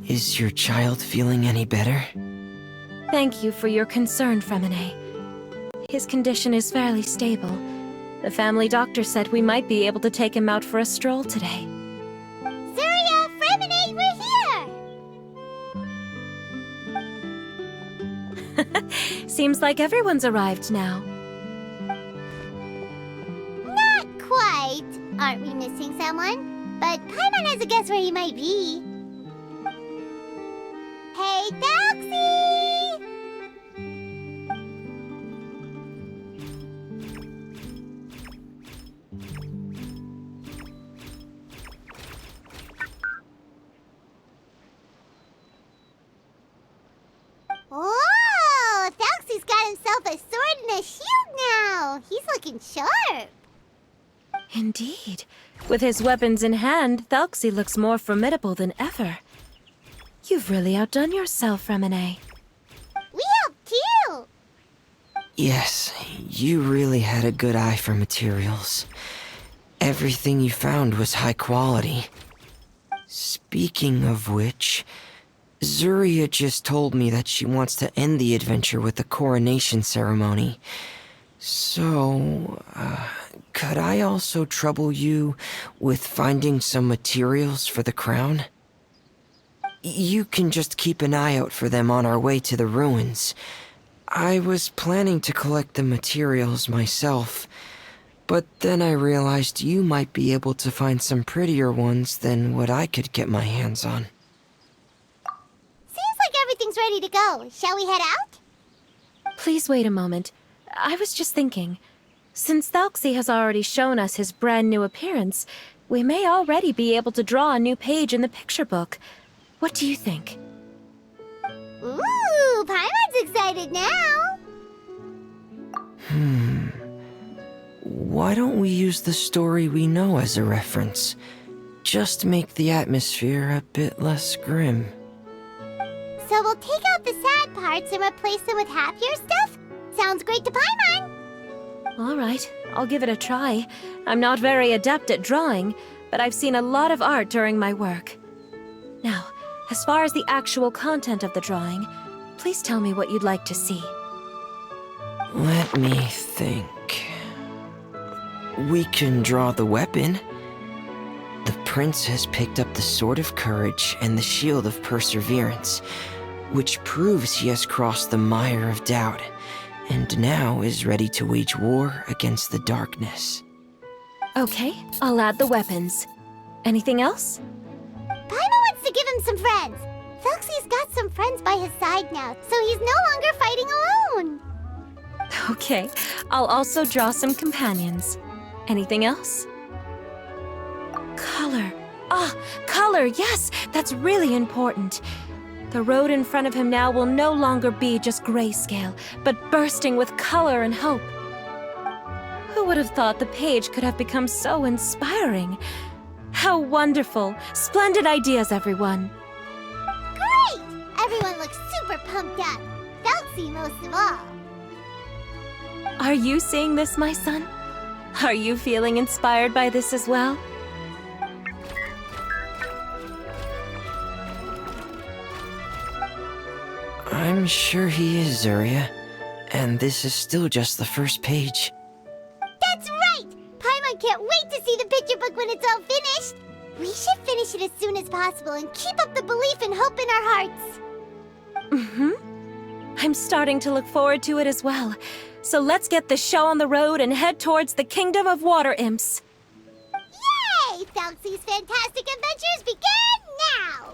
Is your child feeling any better? Thank you for your concern, Fremine. His condition is fairly stable. The family doctor said we might be able to take him out for a stroll today. Zuria, Fremine, we're here! Seems like everyone's arrived now. Not quite. Aren't we missing someone? But Paimon has a guess where he might be. Hey, Thelxie! Whoa! Thelxie's got himself a sword and a shield now! He's looking sharp! Indeed. With his weapons in hand, Thelxie looks more formidable than ever. You've really outdone yourself, Fremine. We helped too! Yes, you really had a good eye for materials. Everything you found was high quality. Speaking of which, Zuria just told me that she wants to end the adventure with a coronation ceremony. So, could I also trouble you with finding some materials for the crown? You can just keep an eye out for them on our way to the ruins. I was planning to collect the materials myself, but then I realized you might be able to find some prettier ones than what I could get my hands on. Seems like everything's ready to go. Shall we head out? Please wait a moment. I was just thinking. Since Thelxie has already shown us his brand new appearance, we may already be able to draw a new page in the picture book. What do you think? Ooh, Paimon's excited now! Why don't we use the story we know as a reference? Just make the atmosphere a bit less grim. So we'll take out the sad parts and replace them with happier stuff? Sounds great to Paimon! All right, I'll give it a try. I'm not very adept at drawing, but I've seen a lot of art during my work. Now, as far as the actual content of the drawing, please tell me what you'd like to see. Let me think. We can draw the weapon. The prince has picked up the Sword of Courage and the Shield of Perseverance, which proves he has crossed the mire of doubt, and now is ready to wage war against the darkness. Okay, I'll add the weapons. Anything else? Paimon wants to give him some friends. Thelxie's got some friends by his side now, so he's no longer fighting alone. Okay, I'll also draw some companions. Anything else? Color. Ah, color, yes! That's really important. The road in front of him now will no longer be just grayscale, but bursting with color and hope. Who would have thought the page could have become so inspiring? How wonderful! Splendid ideas, everyone! Great! Everyone looks super pumped up. Thelxie most of all. Are you seeing this, my son? Are you feeling inspired by this as well? I'm sure he is, Zuria. And this is still just the first page. That's right! Paimon can't wait to see the picture book when it's all finished. We should finish it as soon as possible and keep up the belief and hope in our hearts. I'm starting to look forward to it as well. So let's get the show on the road and head towards the Kingdom of Water Imps. Yay! Thelxie's fantastic adventures begin now!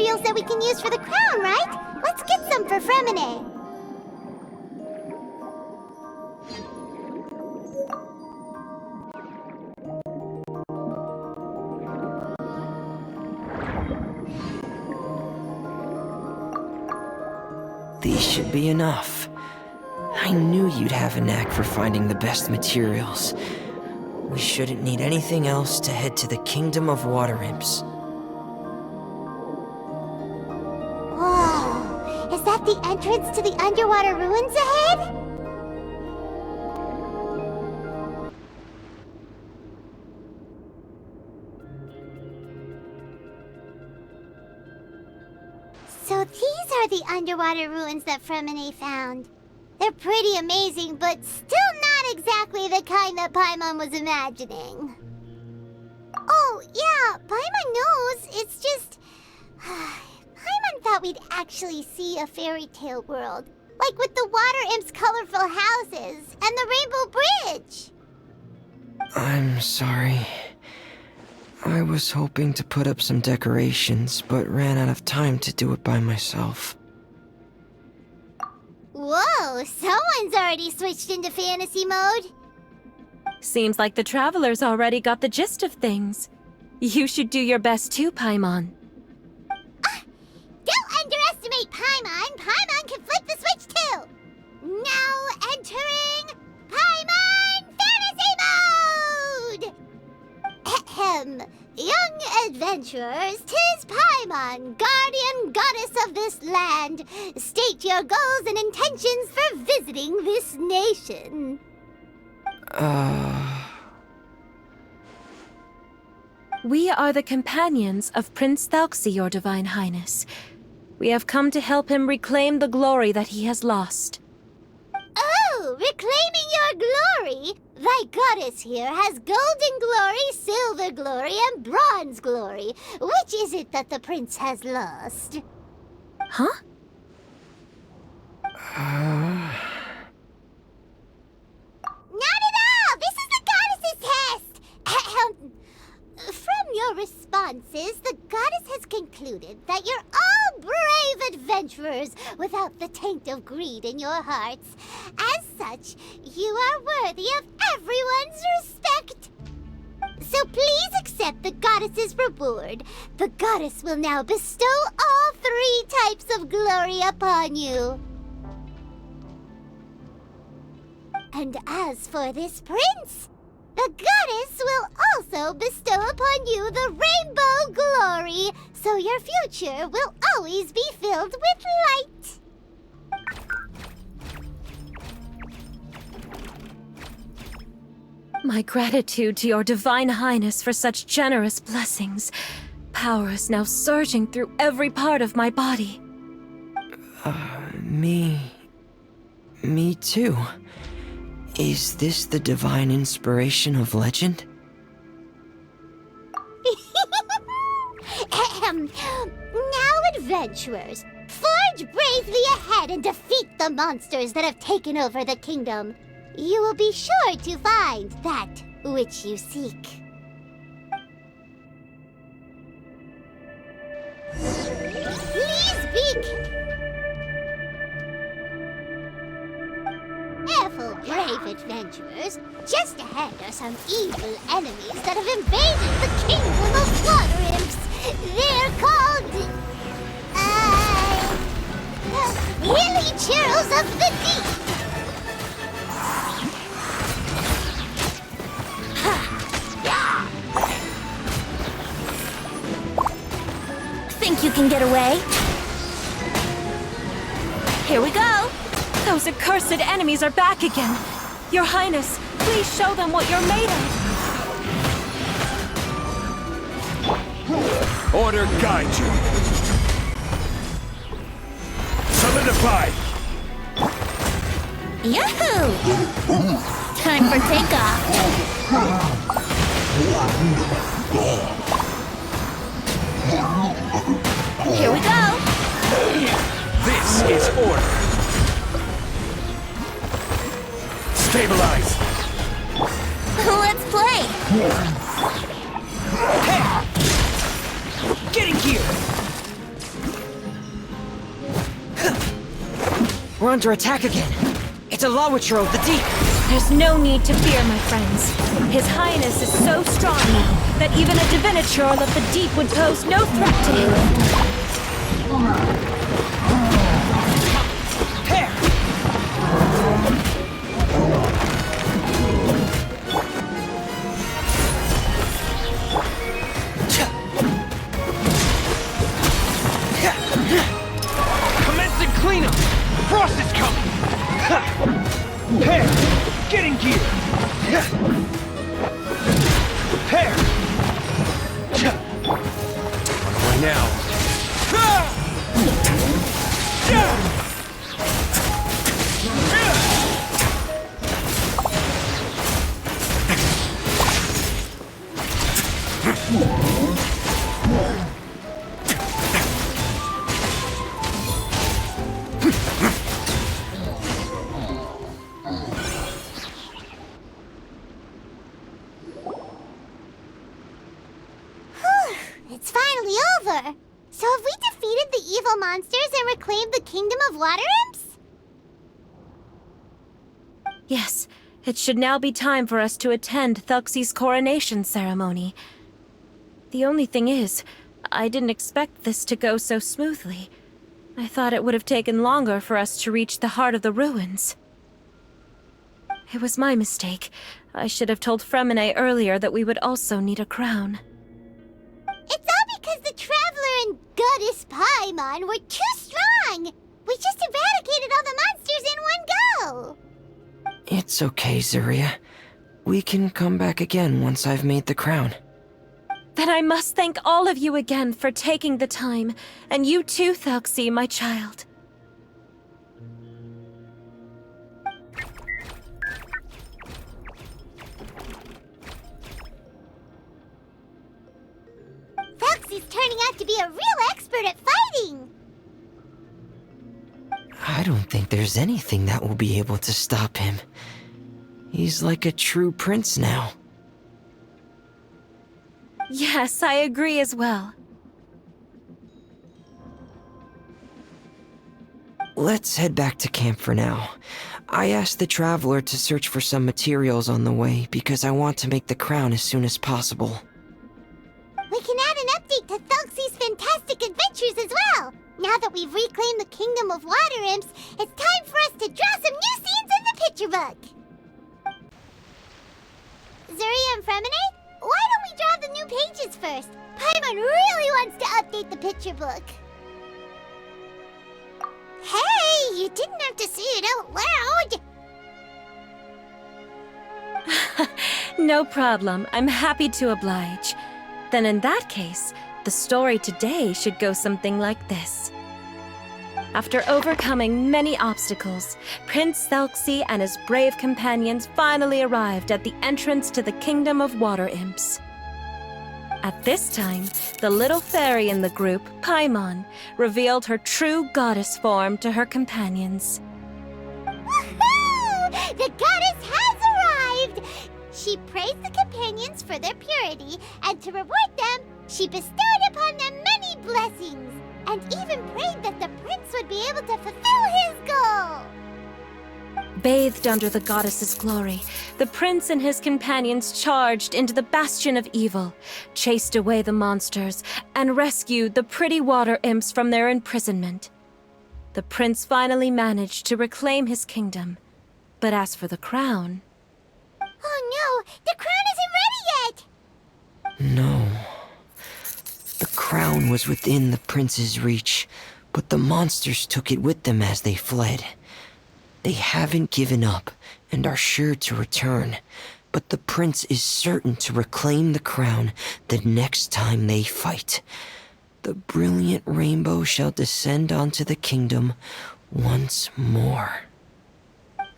materials that we can use for the crown, right? Let's get some for Fremine. These should be enough. I knew you'd have a knack for finding the best materials. We shouldn't need anything else to head to the Kingdom of Water Imps. Whoa! Is that the entrance to the underwater ruins ahead? So these are the underwater ruins that Fremine found. They're pretty amazing, but still not exactly the kind that Paimon was imagining. Oh, yeah, Paimon knows. It's just... Paimon thought we'd actually see a fairy tale world. Like with the water imps' colorful houses and the Rainbow Bridge. I'm sorry. I was hoping to put up some decorations, but ran out of time to do it by myself. Whoa, someone's already switched into fantasy mode. Seems like the travelers already got the gist of things. You should do your best too, Paimon. Don't underestimate Paimon. Paimon can flip the switch too. Now entering Paimon Fantasy Mode! Ahem. Young adventurers, 'tis Paimon, guardian goddess of this land. State your goals and intentions for visiting this nation. We are the companions of Prince Thelxie, your Divine Highness. We have come to help him reclaim the glory that he has lost. Oh, reclaiming your glory? Thy goddess here has golden glory, silver glory, and bronze glory. Which is it that the prince has lost? Huh? Not at all! This is the goddess's test! From your responses, the goddess has concluded that you're all brave adventurers without the taint of greed in your hearts. As such, you are worthy of everyone's respect. So please accept the goddess's reward. The goddess will now bestow all 3 types of glory upon you. And as for this prince, the goddess will also bestow upon you the rainbow glory, so your future will always be filled with light. My gratitude to your Divine Highness for such generous blessings. Power is now surging through every part of my body. Me too. Is this the divine inspiration of legend? Now, adventurers, forge bravely ahead and defeat the monsters that have taken over the kingdom. You will be sure to find that which you seek. Please be careful, brave adventurers. Just ahead are some evil enemies that have invaded the kingdom of water imps. They're called... Hilly Churls of the Deep. Think you can get away? Here we go! Those accursed enemies are back again! Your Highness, please show them what you're made of! Order guide you! Solidify! Yahoo! Time for takeoff! Here we go! This is order! Stabilize! Let's play! Hey! Getting here! under attack again. It's a Lawitcher of the deep. There's no need to fear, my friends. His Highness is so strong now that even a diviniture of the deep would pose no threat to him. Here! Commencing cleanup! Frost is coming! Prepare! Get in gear! Prepare! On my way now. It's finally over! So have we defeated the evil monsters and reclaimed the Kingdom of Water Imps? Yes, it should now be time for us to attend Thelxie's coronation ceremony. The only thing is, I didn't expect this to go so smoothly. I thought it would have taken longer for us to reach the heart of the ruins. It was my mistake. I should have told Fremine earlier that we would also need a crown. It's all because the Traveler and Goddess Paimon were too strong! We just eradicated all the monsters in one go! It's okay, Zuria. We can come back again once I've made the crown. Then I must thank all of you again for taking the time, and you too, Thelxie, my child. Thelxie's turning out to be a real expert at fighting! I don't think there's anything that will be able to stop him. He's like a true prince now. Yes, I agree as well. Let's head back to camp for now. I asked the Traveler to search for some materials on the way because I want to make the crown as soon as possible. We can add an update to Thelxie's fantastic adventures as well! Now that we've reclaimed the Kingdom of Water Imps, it's time for us to draw some new scenes in the picture book! Zuria and Fremine, why don't we draw the new pages first? Paimon really wants to update the picture book. Hey, you didn't have to say it out loud! No problem. I'm happy to oblige. Then in that case, the story today should go something like this. After overcoming many obstacles, Prince Thelxie and his brave companions finally arrived at the entrance to the Kingdom of Water Imps. At this time, the little fairy in the group, Paimon, revealed her true goddess form to her companions. Woohoo! The goddess has arrived! She praised the companions for their purity, and to reward them, she bestowed upon them many blessings, and even prayed that the prince would be able to fulfill his goal! Bathed under the goddess's glory, the prince and his companions charged into the bastion of evil, chased away the monsters, and rescued the pretty water imps from their imprisonment. The prince finally managed to reclaim his kingdom, but as for the crown... Oh no! The crown isn't ready yet! No. The crown was within the prince's reach, but the monsters took it with them as they fled. They haven't given up and are sure to return, but the prince is certain to reclaim the crown the next time they fight. The brilliant rainbow shall descend onto the kingdom once more.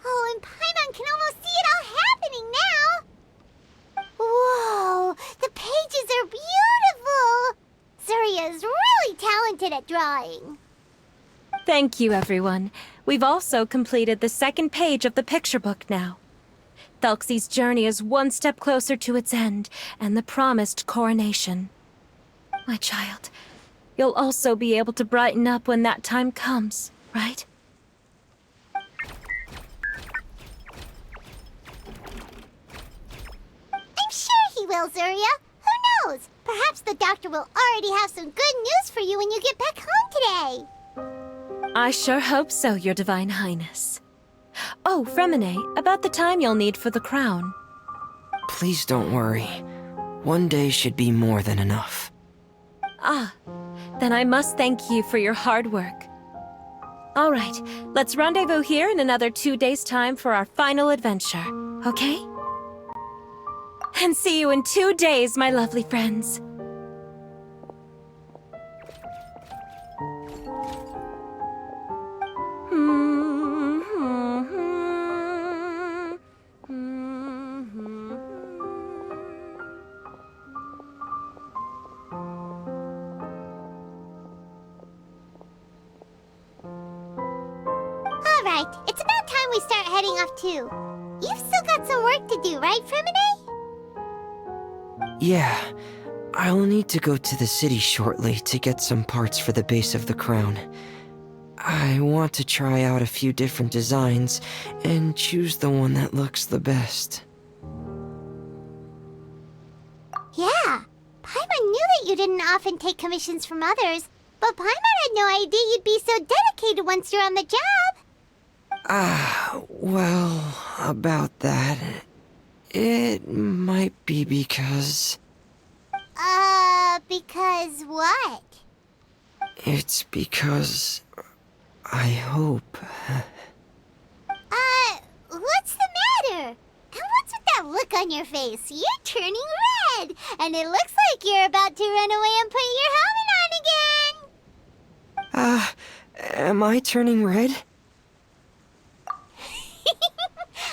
Oh, and Paimon can almost see it all happening now! Whoa! The pages are beautiful! Zuria is really talented at drawing. Thank you, everyone. We've also completed the second page of the picture book now. Thelxie's journey is one step closer to its end, and the promised coronation. My child, you'll also be able to brighten up when that time comes, right? will, Zuria. Who knows? Perhaps the doctor will already have some good news for you when you get back home today. I sure hope so, Your Divine Highness. Oh, Fremine, about the time you'll need for the crown. Please don't worry. One day should be more than enough. Ah, then I must thank you for your hard work. All right, let's rendezvous here in another 2 days' time for our final adventure, okay? And see you in 2 days, my lovely friends. Alright, it's about time we start heading off too. You've still got some work to do, right, Fremine? Yeah, I'll need to go to the city shortly to get some parts for the base of the crown. I want to try out a few different designs and choose the one that looks the best. Yeah, Paimon knew that you didn't often take commissions from others, but Paimon had no idea you'd be so dedicated once you're on the job. Well, about that, it might be because... Because what? It's because... I hope... What's the matter? And what's with that look on your face? You're turning red, and it looks like you're about to run away and put your helmet on again. Am I turning red?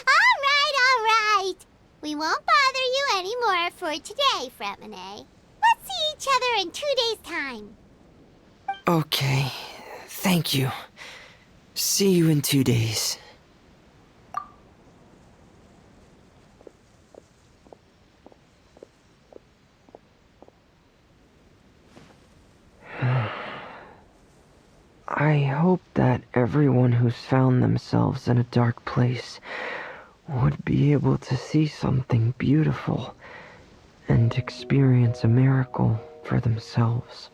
All right. We won't bother you anymore for today, Fremine. Let's see each other in 2 days' time. Okay, thank you. See you in 2 days. I hope that everyone who's found themselves in a dark place would be able to see something beautiful and experience a miracle for themselves.